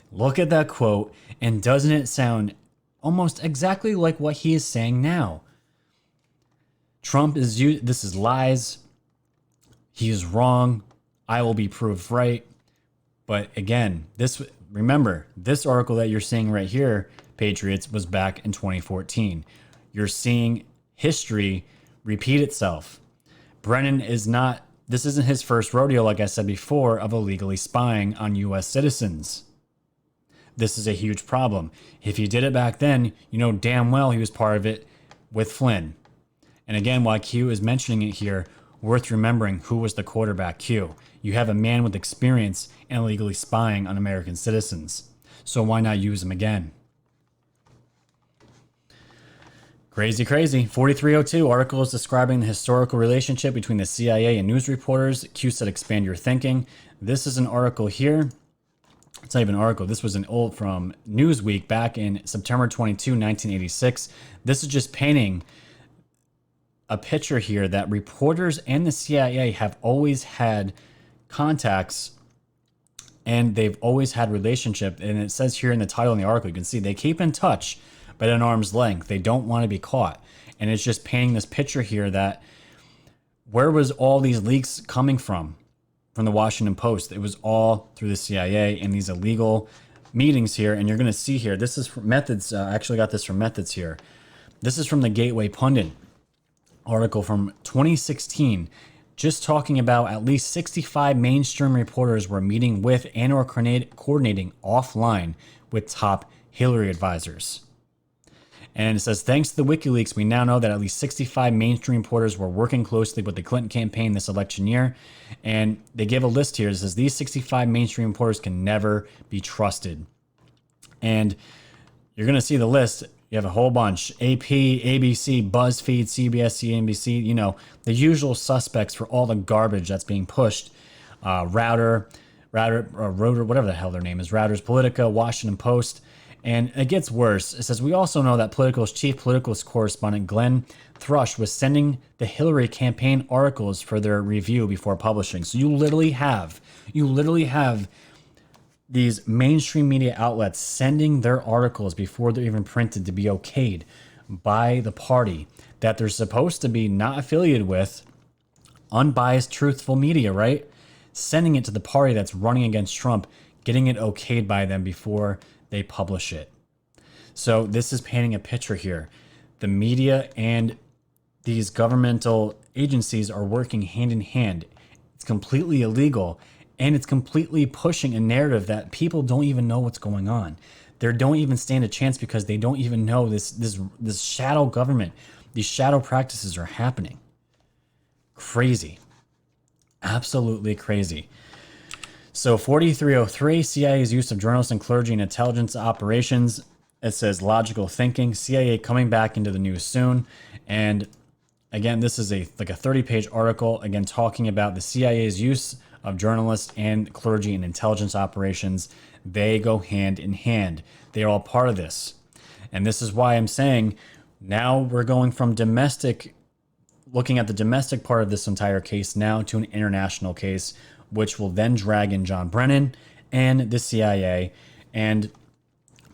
Look at that quote, and doesn't it sound almost exactly like what he is saying now? This is lies. He is wrong. I will be proved right. But again, remember, this article that you're seeing right here, Patriots, was back in 2014. You're seeing history repeat itself. Brennan this isn't his first rodeo, like I said before, of illegally spying on U.S. citizens. This is a huge problem. If he did it back then, you know damn well he was part of it with Flynn. And again, while Q is mentioning it here, worth remembering who was the quarterback. Q. You have a man with experience in illegally spying on American citizens. So why not use him again? Crazy. 4302 articles describing the historical relationship between the CIA and news reporters. Q said expand your thinking. This is an article here. It's not even an article. This was from Newsweek back in September 22, 1986. This is just painting a picture here that reporters and the CIA have always had contacts and they've always had relationship. And it says here in the title in the article, you can see they keep in touch, but at an arm's length. They don't want to be caught. And it's just painting this picture here that where was all these leaks coming from the Washington Post? It was all through the CIA and these illegal meetings here, and you're going to see here, this is from Methods. I actually got this from Methods here. This is from the Gateway Pundit article from 2016, just talking about at least 65 mainstream reporters were meeting with and or coordinating offline with top Hillary advisors. And it says, thanks to the WikiLeaks, we now know that at least 65 mainstream reporters were working closely with the Clinton campaign this election year. And they give a list here. It says these 65 mainstream reporters can never be trusted. And you're going to see the list. You have a whole bunch: AP, ABC, BuzzFeed, CBS, CNBC, you know, the usual suspects for all the garbage that's being pushed. Router, whatever the hell their name is, Reuters, Politica, Washington Post. And it gets worse. It says, we also know that Politico's chief political correspondent, Glenn Thrush, was sending the Hillary campaign articles for their review before publishing. So you literally have these mainstream media outlets sending their articles before they're even printed to be okayed by the party that they're supposed to be not affiliated with, unbiased, truthful media, right? Sending it to the party that's running against Trump, getting it okayed by them before they publish it. So this is painting a picture here. The media and these governmental agencies are working hand in hand. It's completely illegal, and it's completely pushing a narrative that people don't even know what's going on. They don't even stand a chance because they don't even know this shadow government. These shadow practices are happening. Crazy. Absolutely crazy. So 4303, CIA's use of journalists and clergy in intelligence operations. It says logical thinking, CIA coming back into the news soon. And again, this is a 30-page article, again, talking about the CIA's use of journalists and clergy in intelligence operations. They go hand in hand. They are all part of this. And this is why I'm saying now we're going from looking at the domestic part of this entire case now to an international case, which will then drag in John Brennan and the CIA. And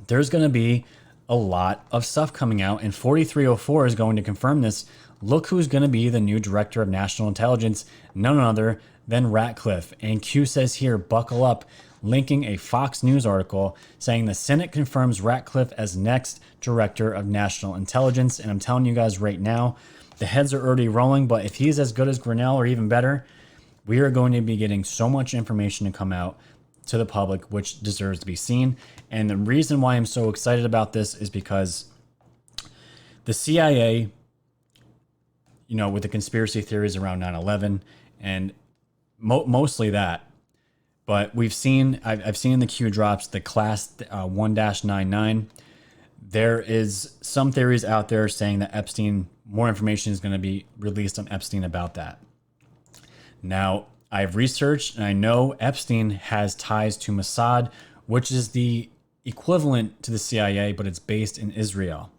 there's going to be a lot of stuff coming out. And 4304 is going to confirm this. Look who's going to be the new director of national intelligence, none other than Ratcliffe. And Q says here, buckle up, linking a Fox News article saying the Senate confirms Ratcliffe as next director of national intelligence. And I'm telling you guys right now, the heads are already rolling, but if he's as good as Grinnell or even better, we are going to be getting so much information to come out to the public, which deserves to be seen. And the reason why I'm so excited about this is because the CIA, you know, with the conspiracy theories around 9/11 and mostly that, but I've seen in the Q drops the class 1-99. There is some theories out there saying that Epstein, more information is going to be released on Epstein about that. Now, I've researched and I know Epstein has ties to Mossad, which is the equivalent to the CIA, but it's based in Israel.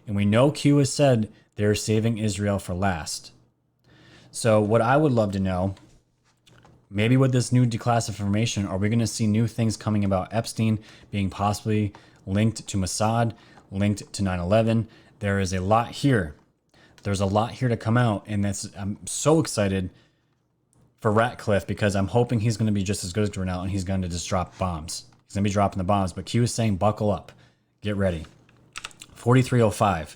And we know Q has said they're saving Israel for last. So what I would love to know, maybe with this new declassified information, are we going to see new things coming about Epstein being possibly linked to Mossad, linked to 9/11? There is a lot here. There's a lot here to come out, and I'm so excited for Ratcliffe because I'm hoping he's going to be just as good as Grinnell and he's going to just drop bombs. He's going to be dropping the bombs, but Q is saying buckle up, get ready. 4305.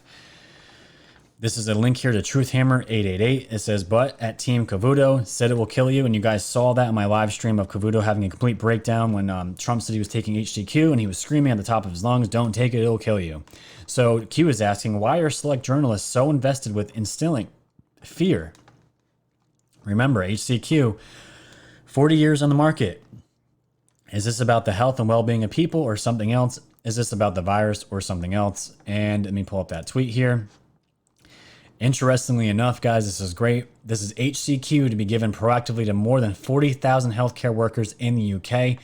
This is a link here to Truthhammer 888. It says, but at Team Cavuto said it will kill you. And you guys saw that in my live stream of Cavuto having a complete breakdown when Trump said he was taking HCQ and he was screaming at the top of his lungs, don't take it, it'll kill you. So Q is asking, why are select journalists so invested with instilling fear? Remember, HCQ, 40 years on the market. Is this about the health and well-being of people or something else? Is this about the virus or something else? And let me pull up that tweet here. Interestingly enough, guys, this is great. This is HCQ to be given proactively to more than 40,000 healthcare workers in the UK.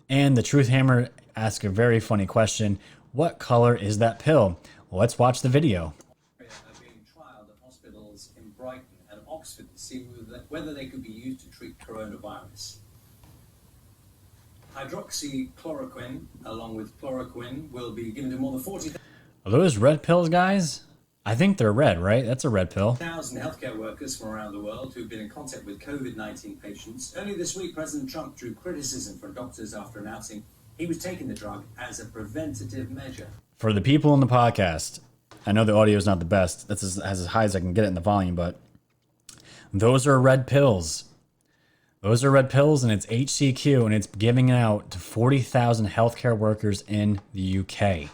And the Truthhammer asked a very funny question. What color is that pill? Well, let's watch the video. Are being trialed at hospitals in Brighton and Oxford to see whether they could be used to treat coronavirus. Hydroxychloroquine, along with chloroquine, will be given to more than 40,000 Are those red pills, guys? I think they're red, right? That's a red pill. healthcare workers from around the world who've been in contact with COVID-19 patients. Earlier this week, President Trump drew criticism from doctors after announcing He was taking the drug as a preventative measure. For the people in the podcast, I know the audio is not the best. That's as high as I can get it in the volume, but those are red pills. Those are red pills, and it's HCQ, and it's giving it out to 40,000 healthcare workers in the UK.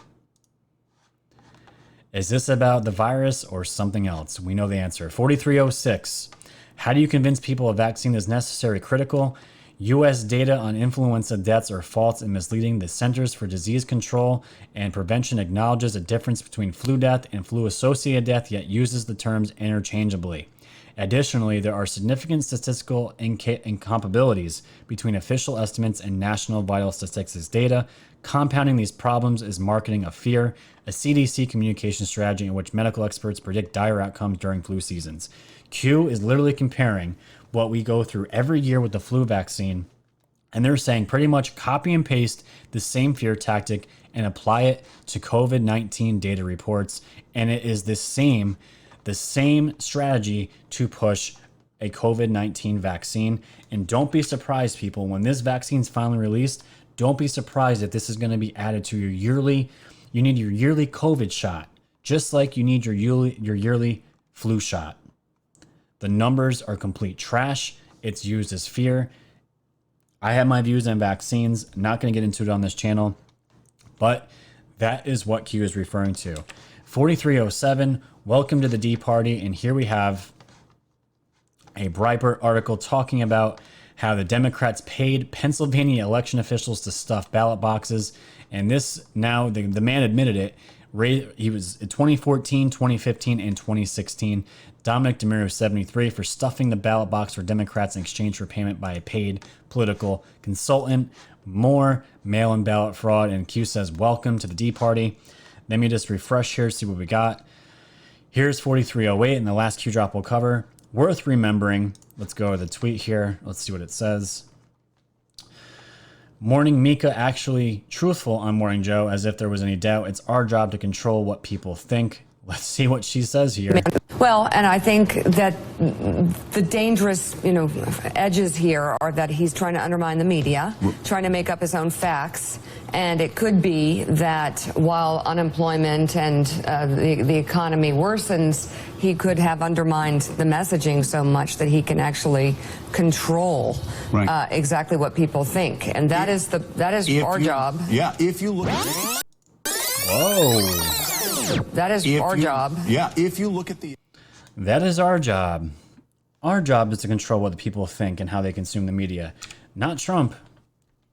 Is this about the virus or something else? We know the answer. 4306. How do you convince people a vaccine is necessary, critical? U.S. data on influenza deaths are false and misleading. The Centers for Disease Control and Prevention acknowledges a difference between flu death and flu-associated death, yet uses the terms interchangeably. Additionally, there are significant statistical incompatibilities between official estimates and national vital statistics data. Compounding these problems is marketing of fear, a CDC communication strategy in which medical experts predict dire outcomes during flu seasons. Q is literally comparing what we go through every year with the flu vaccine, and they're saying pretty much copy and paste the same fear tactic and apply it to COVID-19 data reports, and it is the same strategy to push a COVID-19 vaccine. And don't be surprised, people, when this vaccine's finally released, don't be surprised if this is going to be added to your yearly COVID shot, just like you need your yearly flu shot. The numbers are complete trash. It's used as fear. I have my views on vaccines. Not going to get into it on this channel, but that is what Q is referring to. 4307, welcome to the D Party. And here we have a Breitbart article talking about how the Democrats paid Pennsylvania election officials to stuff ballot boxes. And this, now the man admitted it. He was in 2014, 2015, and 2016. Dominic DeMuro, 73, for stuffing the ballot box for Democrats in exchange for payment by a paid political consultant. More mail-in ballot fraud. And Q says, welcome to the D Party. Let me just refresh here, see what we got. Here's 4308, and the last Q drop we'll cover. Worth remembering. Let's go to the tweet here. Let's see what it says. Morning Mika actually truthful on Morning Joe, as if there was any doubt. It's our job to control what people think. Let's see what she says here. Well, and I think that the dangerous, edges here are that he's trying to undermine the media, trying to make up his own facts. And it could be that while unemployment and the economy worsens, he could have undermined the messaging so much that he can actually control exactly what people think. And that is our job. Yeah, if you look at Whoa. That is our job. Yeah, if you look at the... That is our job. Our job is to control what the people think and how they consume the media. Not Trump.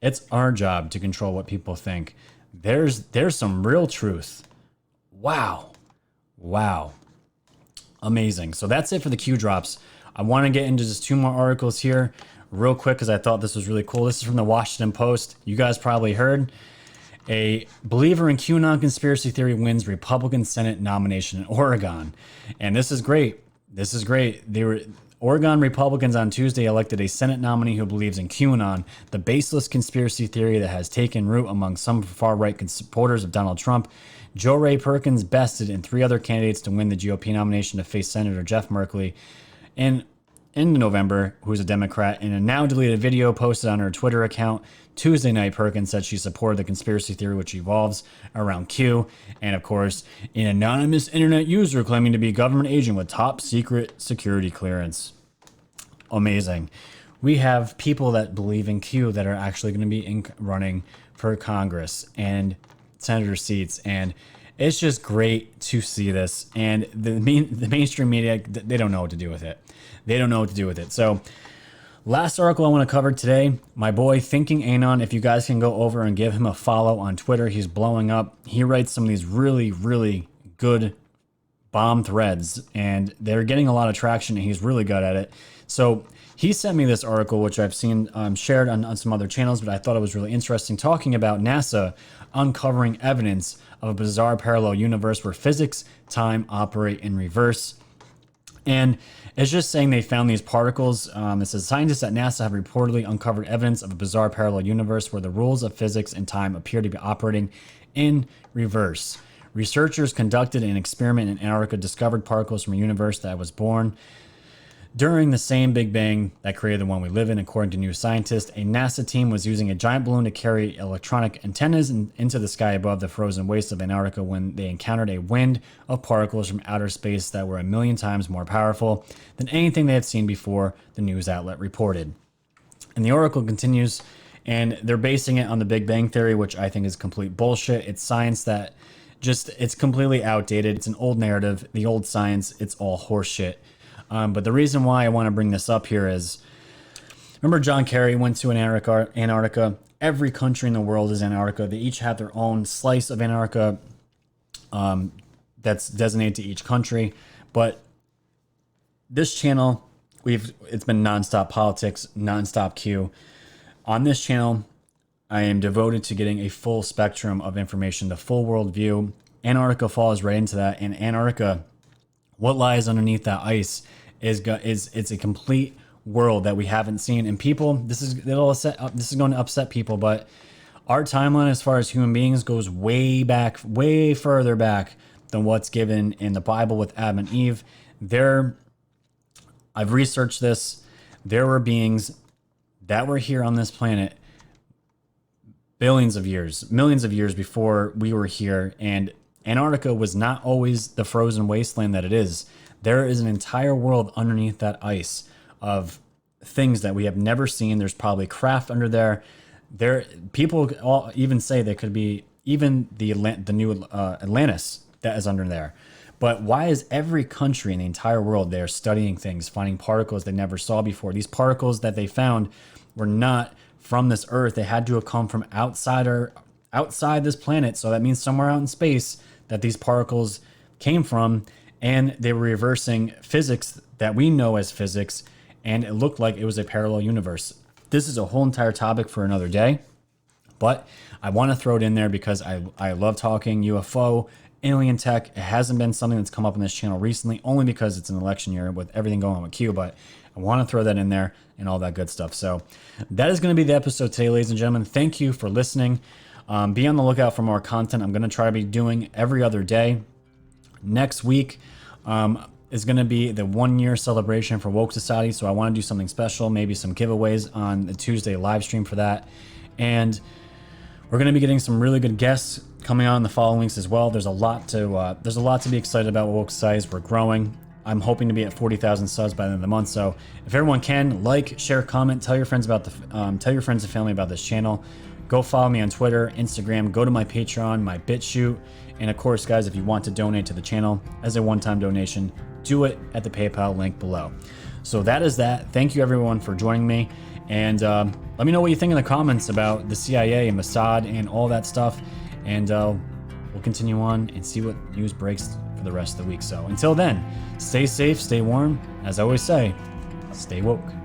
It's our job to control what people think. There's some real truth. Wow. Wow. Amazing. So that's it for the Q drops. I want to get into just two more articles here real quick because I thought this was really cool. This is from the Washington Post. You guys probably heard. A believer in QAnon conspiracy theory wins Republican Senate nomination in Oregon. And this is great. This is great. Oregon Republicans on Tuesday elected a Senate nominee who believes in QAnon, the baseless conspiracy theory that has taken root among some far-right supporters of Donald Trump. Joe Ray Perkins bested in three other candidates to win the GOP nomination to face Senator Jeff Merkley in November, who's a Democrat. In a now deleted video posted on her Twitter account Tuesday night, Perkins said she supported the conspiracy theory which evolves around Q, and of course, an anonymous internet user claiming to be a government agent with top secret security clearance. Amazing. We have people that believe in Q that are actually going to be running for Congress and senator seats, and it's just great to see this. And the mainstream media, they don't know what to do with it. They don't know what to do with it. So last article I want to cover today, my boy Thinking Anon. If you guys can go over and give him a follow on Twitter, he's blowing up. He writes some of these really, really good bomb threads, and they're getting a lot of traction, and he's really good at it. So he sent me this article, which I've seen shared on some other channels, but I thought it was really interesting, talking about NASA uncovering evidence of a bizarre parallel universe where physics, time operate in reverse. And it's just saying they found these particles. It says scientists at NASA have reportedly uncovered evidence of a bizarre parallel universe where the rules of physics and time appear to be operating in reverse. Researchers conducted an experiment in Antarctica, discovered particles from a universe that was born During the same Big Bang that created the one we live in, according to new scientists, a NASA team was using a giant balloon to carry electronic antennas into the sky above the frozen wastes of Antarctica when they encountered a wind of particles from outer space that were 1,000,000 times more powerful than anything they had seen before, the news outlet reported. And the article continues, and they're basing it on the Big Bang Theory, which I think is complete bullshit. It's science that it's completely outdated. It's an old narrative, the old science, it's all horseshit. But the reason why I want to bring this up here is, remember John Kerry went to Antarctica. Every country in the world is Antarctica. They each have their own slice of Antarctica that's designated to each country. But this channel, it's been nonstop politics, nonstop Q. On this channel, I am devoted to getting a full spectrum of information, the full world view. Antarctica falls right into that. And Antarctica, what lies underneath that ice it's a complete world that we haven't seen. And people, this is going to upset people, but our timeline as far as human beings goes way back, way further back than what's given in the Bible with Adam and Eve. I've researched this. There were beings that were here on this planet billions of years, millions of years before we were here. And Antarctica was not always the frozen wasteland that it is. There is an entire world underneath that ice of things that we have never seen. There's probably craft under there. People all even say there could be even the new Atlantis that is under there. But why is every country in the entire world there studying things, finding particles they never saw before? These particles that they found were not from this Earth. They had to have come from outside this planet. So that means somewhere out in space that these particles came from. And they were reversing physics that we know as physics, and it looked like it was a parallel universe. This is a whole entire topic for another day, but I want to throw it in there because I love talking UFO, alien tech. It hasn't been something that's come up on this channel recently, only because it's an election year with everything going on with Q, but I want to throw that in there and all that good stuff. So that is going to be the episode today, ladies and gentlemen. Thank you for listening. Be on the lookout for more content. I'm going to try to be doing every other day. Next week is going to be the 1-year celebration for Woke Society, so I want to do something special, maybe some giveaways on the Tuesday live stream for that. And we're going to be getting some really good guests coming on in the following weeks as well. There's a lot to be excited about with Woke Society. We're growing. I'm hoping to be at 40,000 subs by the end of the month. So if everyone can, like, share, comment, tell your friends tell your friends and family about this channel. Go follow me on Twitter, Instagram, go to my Patreon, my BitChute. And of course, guys, if you want to donate to the channel as a one-time donation, do it at the PayPal link below. So that is that. Thank you, everyone, for joining me. And let me know what you think in the comments about the CIA and Mossad and all that stuff. And we'll continue on and see what news breaks for the rest of the week. So until then, stay safe, stay warm. As I always say, stay woke.